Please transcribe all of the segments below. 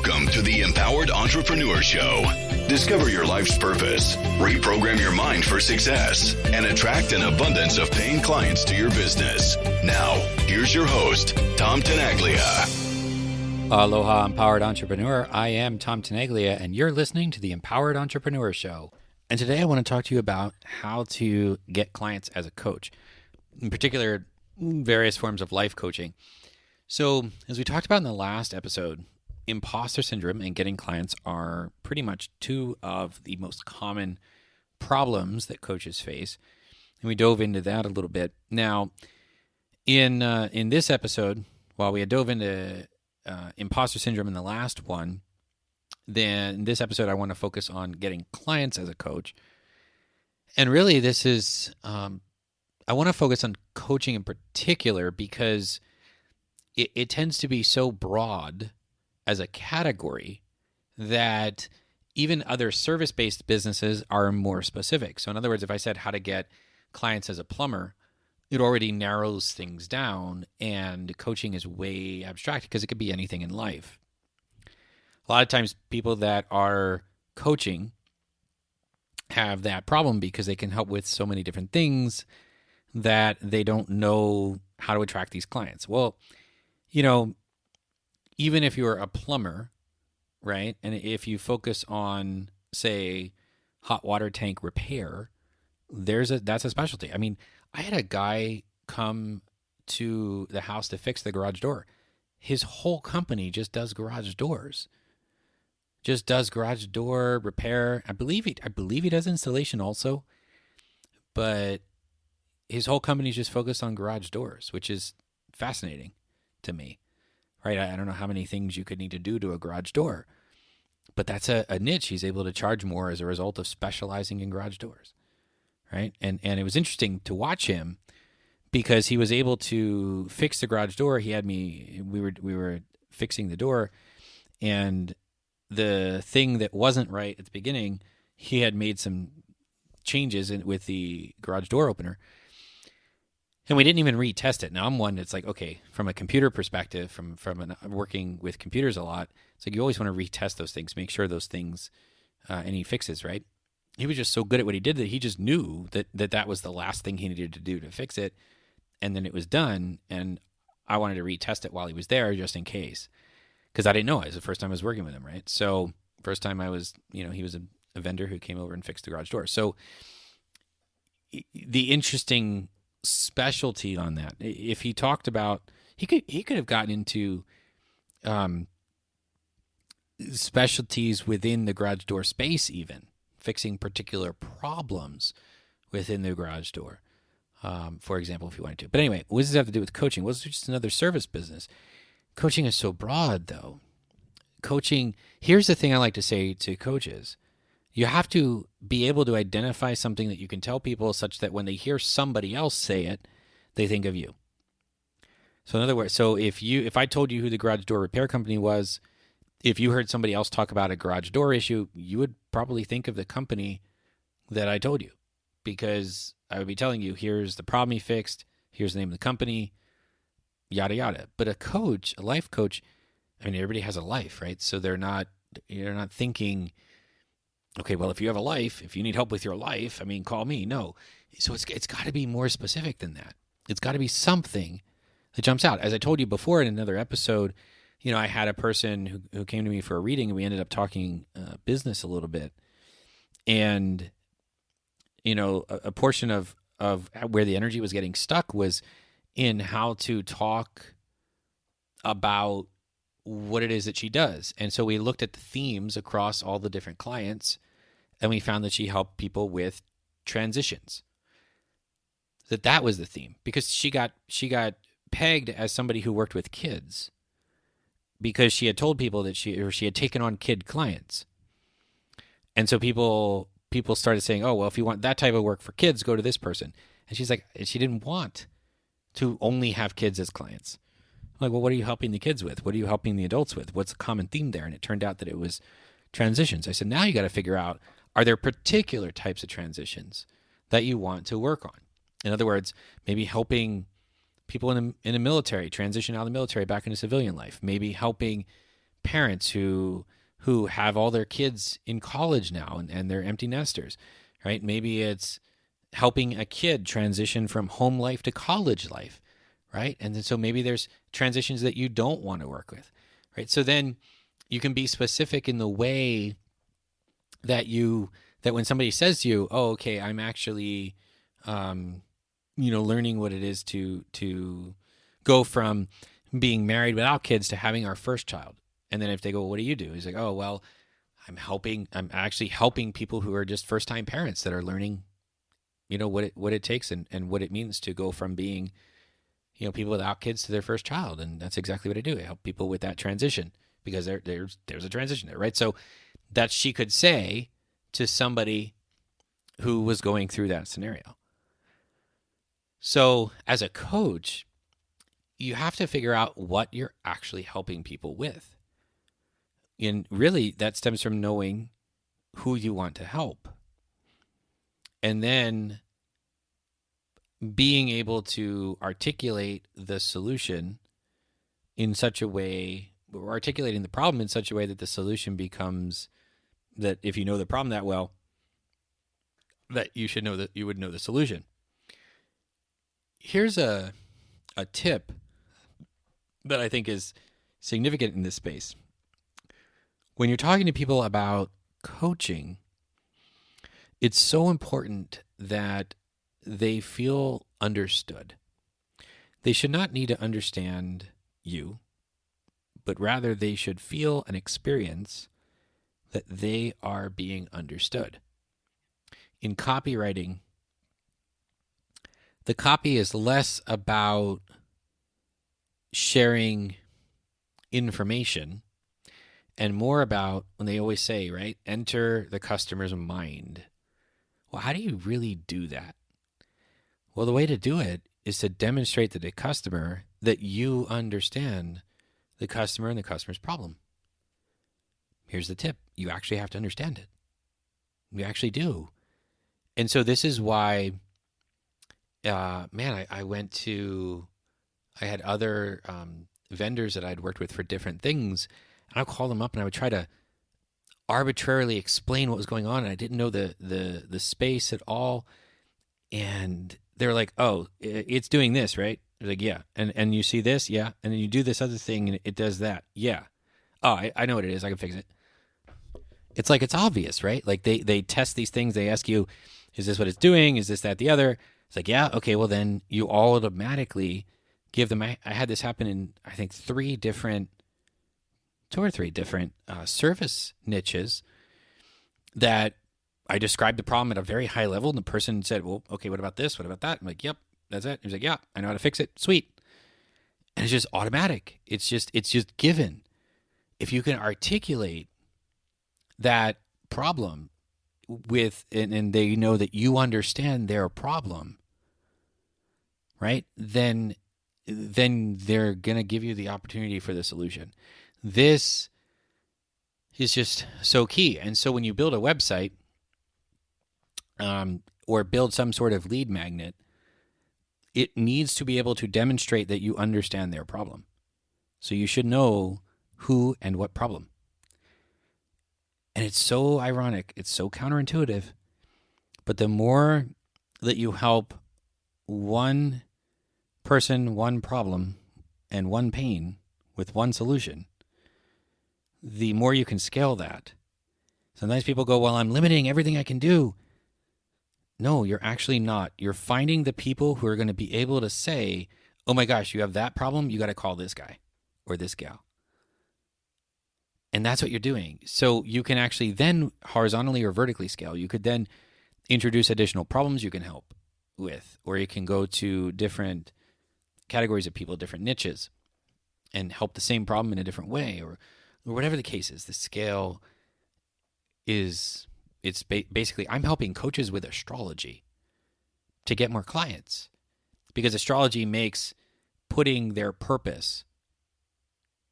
Welcome to the Empowered Entrepreneur Show. Discover your life's purpose, reprogram your mind for success, and attract an abundance of paying clients to your business. Now, here's your host, Tom Tenaglia. Aloha, Empowered Entrepreneur. I am Tom Tenaglia, and you're listening to the Empowered Entrepreneur Show. And today I want to talk to you about how to get clients as a coach, in particular, various forms of life coaching. So, as we talked about in the last episode, imposter syndrome and getting clients are pretty much two of the most common problems that coaches face. And we dove into that a little bit. Now, in this episode, while we had dove into imposter syndrome in the last one, then in this episode, I want to focus on getting clients as a coach. And really, this is, I want to focus on coaching in particular because it tends to be so broad as a category that even other service-based businesses are more specific. So in other words, if I said how to get clients as a plumber, it already narrows things down, and coaching is way abstract because it could be anything in life. A lot of times people that are coaching have that problem because they can help with so many different things that they don't know how to attract these clients. Well, you know, even if you're a plumber, right, and if you focus on, say, hot water tank repair, that's a specialty. I mean, I had a guy come to the house to fix the garage door. His whole company just does garage doors. Just does garage door repair. I believe he does installation also, but his whole company is just focused on garage doors, which is fascinating to me, right? I don't know how many things you could need to do to a garage door, but that's a niche. He's able to charge more as a result of specializing in garage doors, right? And it was interesting to watch him because he was able to fix the garage door. We were fixing the door, and the thing that wasn't right at the beginning, he had made some changes with the garage door opener. And we didn't even retest it. Now, I'm one that's like, okay, from a computer perspective, from working with computers a lot, it's like you always want to retest those things, make sure those things, any fixes, right? He was just so good at what he did that he just knew that was the last thing he needed to do to fix it. And then it was done, and I wanted to retest it while he was there just in case, because I didn't know it. It was the first time I was working with him, right? So first time he was a vendor who came over and fixed the garage door. So the interesting specialty on that, if he talked about, he could have gotten into specialties within the garage door space, even fixing particular problems within the garage door, for example, if you wanted to. But anyway, what does this have to do with coaching? Well, it's just another service business. Coaching is so broad, though. Coaching, here's the thing I like to say to coaches. You have to be able to identify something that you can tell people such that when they hear somebody else say it, they think of you. So in other words, if I told you who the garage door repair company was, if you heard somebody else talk about a garage door issue, you would probably think of the company that I told you, because I would be telling you, here's the problem he fixed, here's the name of the company, yada, yada. But a life coach, I mean, everybody has a life, right? So you're not thinking, okay, well, if you have a life, if you need help with your life, I mean, call me. No. So it's got to be more specific than that. It's got to be something that jumps out. As I told you before in another episode, I had a person who came to me for a reading, and we ended up talking business a little bit. And, a portion of where the energy was getting stuck was in how to talk about what it is that she does. And so we looked at the themes across all the different clients, and we found that she helped people with transitions. That was the theme, because she got pegged as somebody who worked with kids because she had told people that she had taken on kid clients. And so people started saying, oh, well, if you want that type of work for kids, go to this person. And she's like, she didn't want to only have kids as clients. I'm like, well, what are you helping the kids with? What are you helping the adults with? What's the common theme there? And it turned out that it was transitions. I said, now you got to figure out, are there particular types of transitions that you want to work on? In other words, maybe helping people in the military transition out of the military back into civilian life, maybe helping parents who have all their kids in college now and they're empty nesters, right? Maybe it's helping a kid transition from home life to college life, right? And then so maybe there's transitions that you don't want to work with, right? So then you can be specific in the way that when somebody says to you, oh, okay, I'm actually, learning what it is to go from being married without kids to having our first child. And then if they go, what do you do? He's like, oh, well, I'm actually helping people who are just first-time parents that are learning, what it takes and what it means to go from being, people without kids to their first child. And that's exactly what I do. I help people with that transition because there's a transition there, right? So that she could say to somebody who was going through that scenario. So as a coach, you have to figure out what you're actually helping people with. And really, that stems from knowing who you want to help. And then being able to articulate the solution in such a way, or articulating the problem in such a way that the solution becomes that if you know the problem that well, that you should know that you would know the solution. Here's a tip that I think is significant in this space. When you're talking to people about coaching, it's so important that they feel understood. They should not need to understand you, but rather they should feel and experience that they are being understood. In copywriting, the copy is less about sharing information and more about, when they always say, right, enter the customer's mind. Well, how do you really do that? Well, the way to do it is to demonstrate to the customer that you understand the customer and the customer's problem. Here's the tip. You actually have to understand it. You actually do. And so this is why, I had other vendors that I'd worked with for different things, and I'd call them up and I would try to arbitrarily explain what was going on, and I didn't know the space at all. And they're like, oh, it's doing this, right? I was like, yeah. And you see this? Yeah. And then you do this other thing and it does that. Yeah. Oh, I know what it is. I can fix it. It's like, it's obvious, right? Like they test these things. They ask you, is this what it's doing? Is this, that, the other? It's like, yeah. Okay. Well, then you automatically give them, I had this happen in, I think, 2 or 3 different service niches that I described the problem at a very high level, and the person said, well, okay, what about this? What about that? I'm like, yep, that's it. He's like, yeah, I know how to fix it. Sweet. And it's just automatic. It's just given. If you can articulate that problem with, and they know that you understand their problem, right? Then they're going to give you the opportunity for the solution. This is just so key. And so when you build a website, or build some sort of lead magnet, it needs to be able to demonstrate that you understand their problem. So you should know who and what problem. And it's so ironic. It's so counterintuitive. But the more that you help one person, one problem, and one pain with one solution, the more you can scale that. Sometimes people go, well, I'm limiting everything I can do. No, you're actually not. You're finding the people who are going to be able to say, oh my gosh, you have that problem, you got to call this guy or this gal. And that's what you're doing. So you can actually then horizontally or vertically scale. You could then introduce additional problems you can help with, or you can go to different categories of people, different niches, and help the same problem in a different way, or whatever the case is. The scale is... It's basically, I'm helping coaches with astrology to get more clients, because astrology makes putting their purpose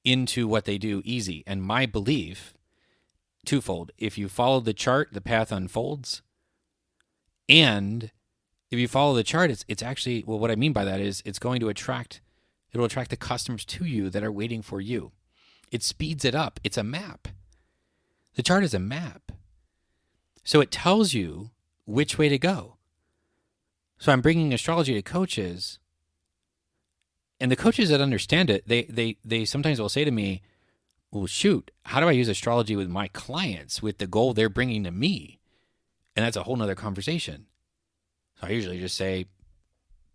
into what they do easy. And my belief, twofold: if you follow the chart, the path unfolds. And if you follow the chart, it's actually, well, what I mean by that is it'll attract the customers to you that are waiting for you. It speeds it up. It's a map. The chart is a map. So it tells you which way to go. So I'm bringing astrology to coaches, and the coaches that understand it, they sometimes will say to me, well, shoot, how do I use astrology with my clients with the goal they're bringing to me? And that's a whole nother conversation. So I usually just say,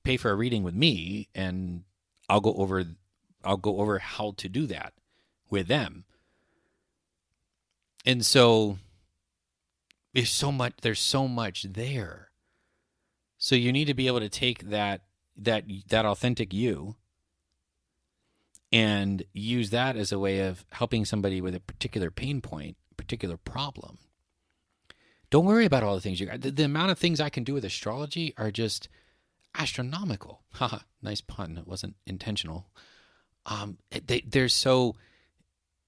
pay for a reading with me, and I'll go over how to do that with them. And so there's so much there. So you need to be able to take that authentic you and use that as a way of helping somebody with a particular pain point, particular problem. Don't worry about all the things you got. The amount of things I can do with astrology are just astronomical. Haha, nice pun. It wasn't intentional.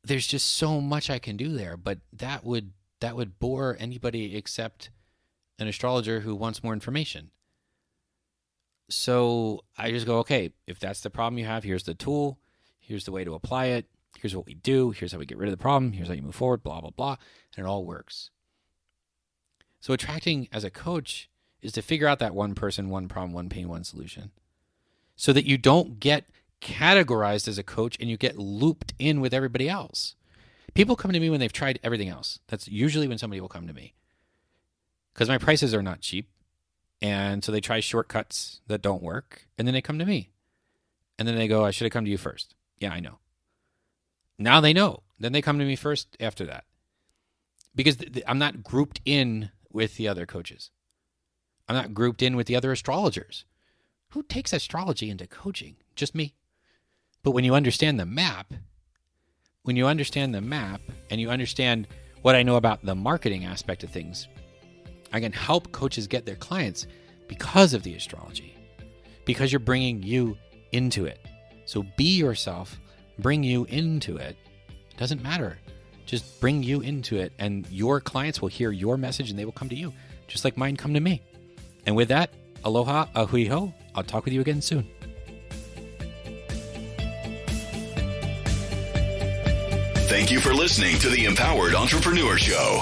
There's just so much I can do there, but that would bore anybody except an astrologer who wants more information. So I just go, okay, if that's the problem you have, here's the tool, here's the way to apply it, here's what we do, here's how we get rid of the problem, here's how you move forward, blah, blah, blah, and it all works. So attracting as a coach is to figure out that one person, one problem, one pain, one solution, so that you don't get categorized as a coach and you get looped in with everybody else. People come to me when they've tried everything else. That's usually when somebody will come to me, because my prices are not cheap. And so they try shortcuts that don't work, and then they come to me. And then they go, I should have come to you first. Yeah, I know. Now they know. Then they come to me first after that. Because I'm not grouped in with the other coaches. I'm not grouped in with the other astrologers. Who takes astrology into coaching? Just me. But when you understand the map, and you understand what I know about the marketing aspect of things, I can help coaches get their clients because of the astrology, because you're bringing you into it. So be yourself, bring you into it. It doesn't matter. Just bring you into it, and your clients will hear your message and they will come to you, just like mine come to me. And with that, aloha, ahui ho. I'll talk with you again soon. Thank you for listening to the Empowered Entrepreneur Show.